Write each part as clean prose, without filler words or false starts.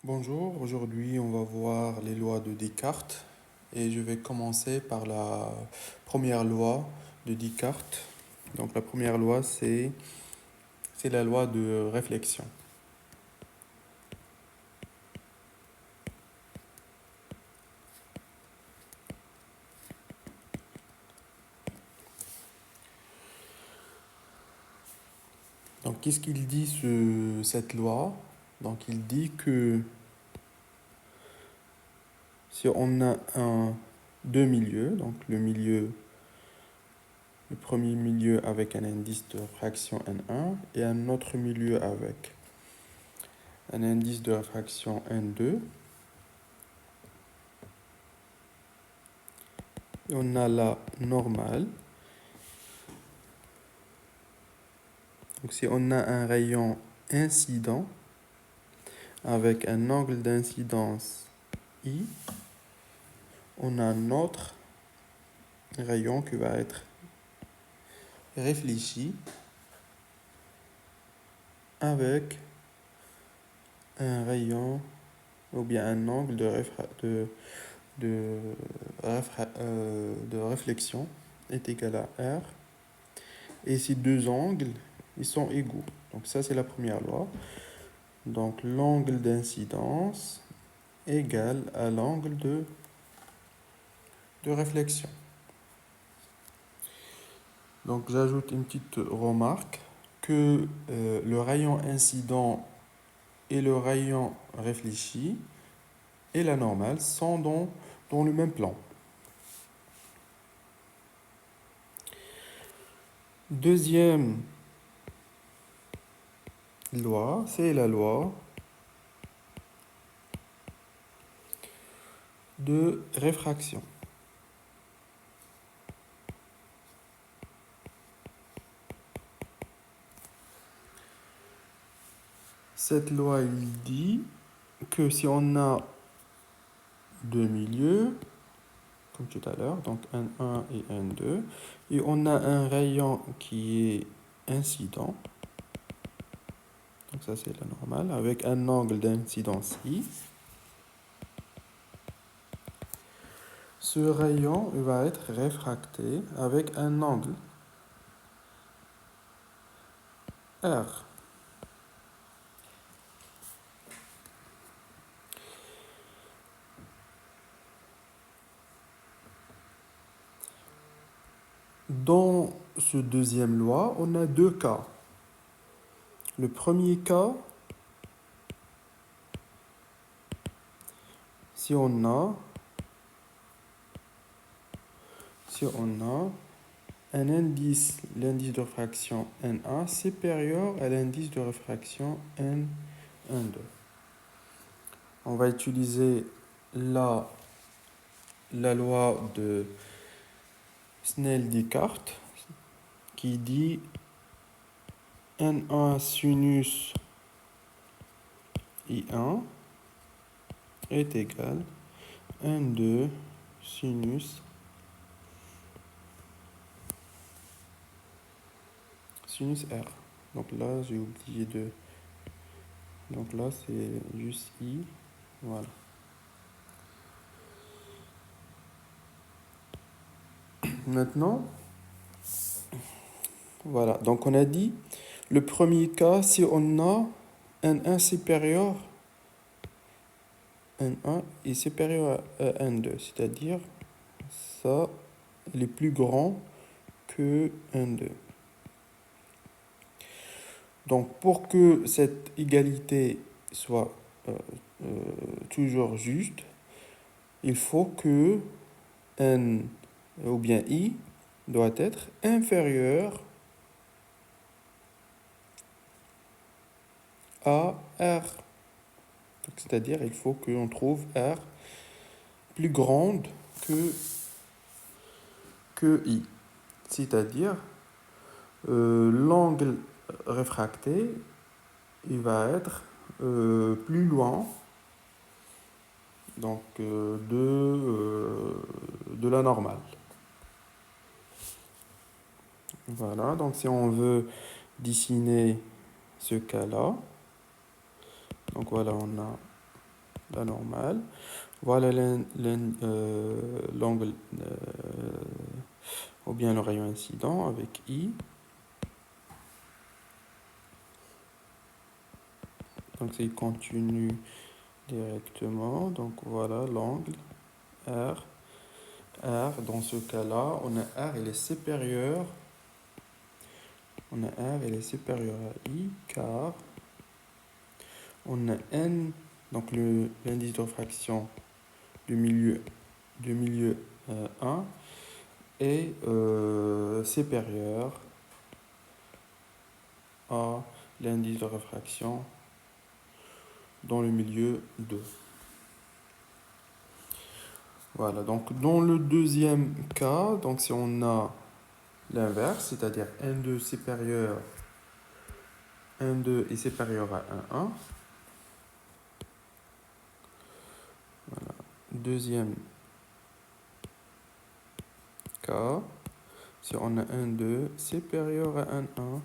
Bonjour, aujourd'hui on va voir les lois de Descartes et je vais commencer par la première loi de Descartes. Donc la première loi c'est la loi de réflexion. Donc qu'est-ce qu'il dit cette loi? Donc il dit que si on a deux milieux, donc le premier milieu avec un indice de réfraction N1 et un autre milieu avec un indice de réfraction N2. Et on a la normale. Donc si on a un rayon incident avec un angle d'incidence I, on a un autre rayon qui va être réfléchi avec un rayon ou bien un angle de, de réflexion est égal à R. Et ces deux angles, ils sont égaux. Donc ça, c'est la première loi. Donc l'angle d'incidence égale à l'angle de réflexion. Donc j'ajoute une petite remarque que le rayon incident et le rayon réfléchi et la normale sont dans le même plan. Deuxième loi, c'est la loi de réfraction. Cette loi, il dit que si on a deux milieux, comme tout à l'heure, donc N1 et N2, et on a un rayon qui est incident, donc ça c'est la normale, avec un angle d'incidence I, ce rayon va être réfracté avec un angle R. Dans ce deuxième loi, on a deux cas. Le premier cas, si on a un indice, l'indice de réfraction N1 supérieur à l'indice de réfraction N2. On va utiliser la loi de Snell-Descartes qui dit N1 sinus I1 est égal à N2 sinus R. Donc là, j'ai oublié de... Donc là, c'est juste I. Voilà. Maintenant, voilà. Donc on a dit, le premier cas, si on a N1 supérieur, N1 est supérieur à N2, c'est-à-dire ça, il est plus grand que N2. Donc pour que cette égalité soit toujours juste, il faut que N ou bien I doit être inférieur à R. C'est-à-dire il faut qu'on trouve R plus grande que I. C'est-à-dire l'angle réfracté il va être plus loin donc, de la normale. Voilà, donc si on veut dessiner ce cas-là, donc voilà, on a la normale. Voilà l'angle ou bien le rayon incident avec I. Donc c'est continu directement. Donc voilà l'angle R. R, dans ce cas-là, on a R, il est supérieur. On a R, il est supérieur à I, car on a N, donc l'indice de réfraction du milieu 1 est supérieur à l'indice de réfraction dans le milieu 2. Voilà, donc dans le deuxième cas, donc si on a l'inverse, c'est-à-dire N2 est supérieur à 1,1. Voilà. Deuxième cas, si on a 1,2 supérieur à 1,1,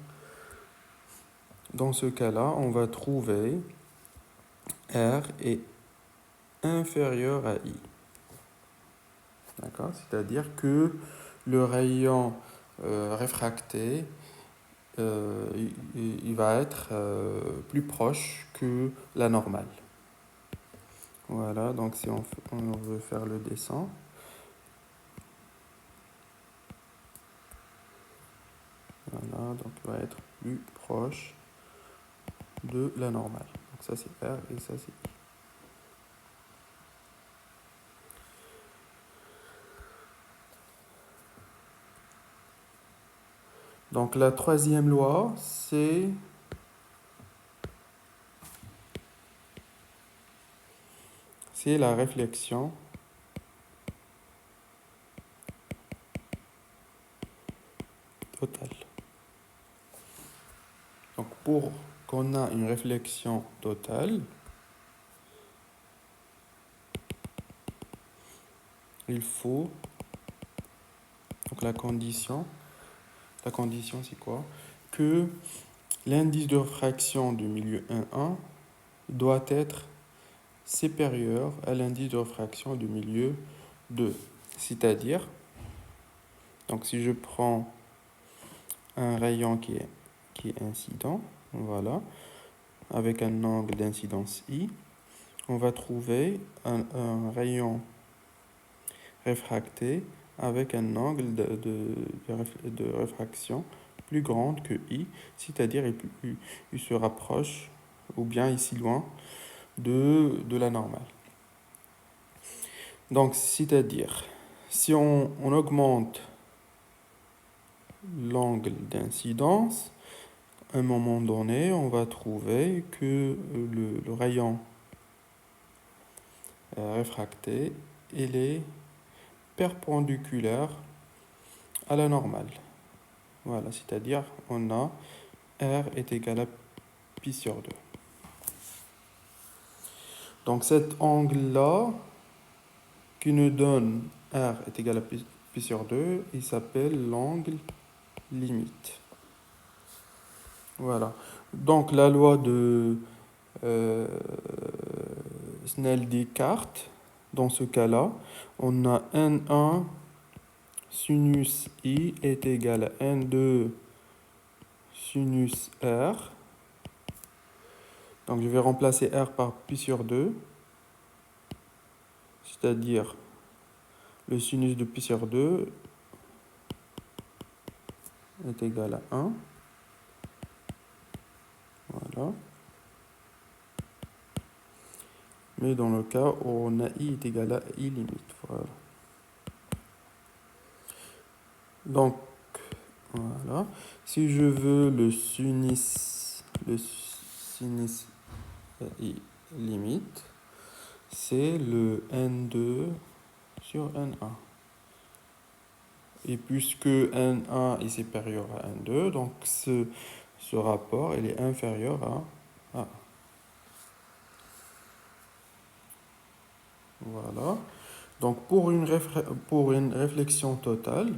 dans ce cas-là, on va trouver R est inférieur à I. D'accord? C'est-à-dire que le rayon réfracté, il va être plus proche que la normale. Voilà, donc si on veut faire le dessin, voilà, donc il va être plus proche de la normale. Donc ça c'est R et ça c'est I. Donc la troisième loi, c'est la réflexion totale. Donc pour qu'on a une réflexion totale, il faut, donc la condition c'est quoi? Que l'indice de réfraction du milieu 1,1 doit être supérieur à l'indice de réfraction du milieu 2. C'est-à-dire, donc si je prends un rayon qui est incident, voilà, avec un angle d'incidence I, on va trouver un rayon réfracté avec un angle de réfraction plus grande que I, c'est-à-dire il se rapproche ou bien ici loin de la normale. Donc, c'est-à-dire, si on augmente l'angle d'incidence, à un moment donné, on va trouver que le rayon réfracté, il est perpendiculaire à la normale. Voilà, c'est-à-dire, on a R est égal à pi sur 2. Donc, cet angle-là, qui nous donne R est égal à pi sur 2, il s'appelle l'angle limite. Voilà. Donc la loi de Snell-Descartes, dans ce cas-là, on a N1 sinus I est égal à N2 sinus R. Donc je vais remplacer R par pi sur 2, c'est-à-dire le sinus de pi sur 2 est égal à 1. Voilà. Mais dans le cas où on a I est égal à I limite. Voilà. Donc, voilà. Si je veux le sinus I limite, c'est le N2 sur N1. Et puisque N1 est supérieur à N2, donc ce rapport il est inférieur à 1. Voilà. Donc pour une réflexion totale,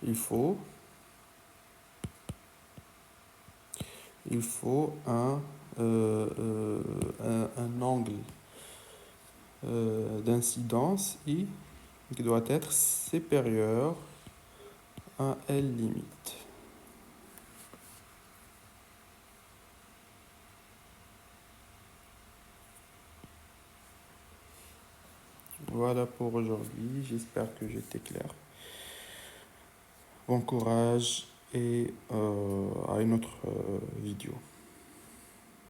il faut un angle d'incidence I qui doit être supérieur à L limite. Voilà pour aujourd'hui, j'espère que j'étais clair. Bon courage et à une autre vidéo.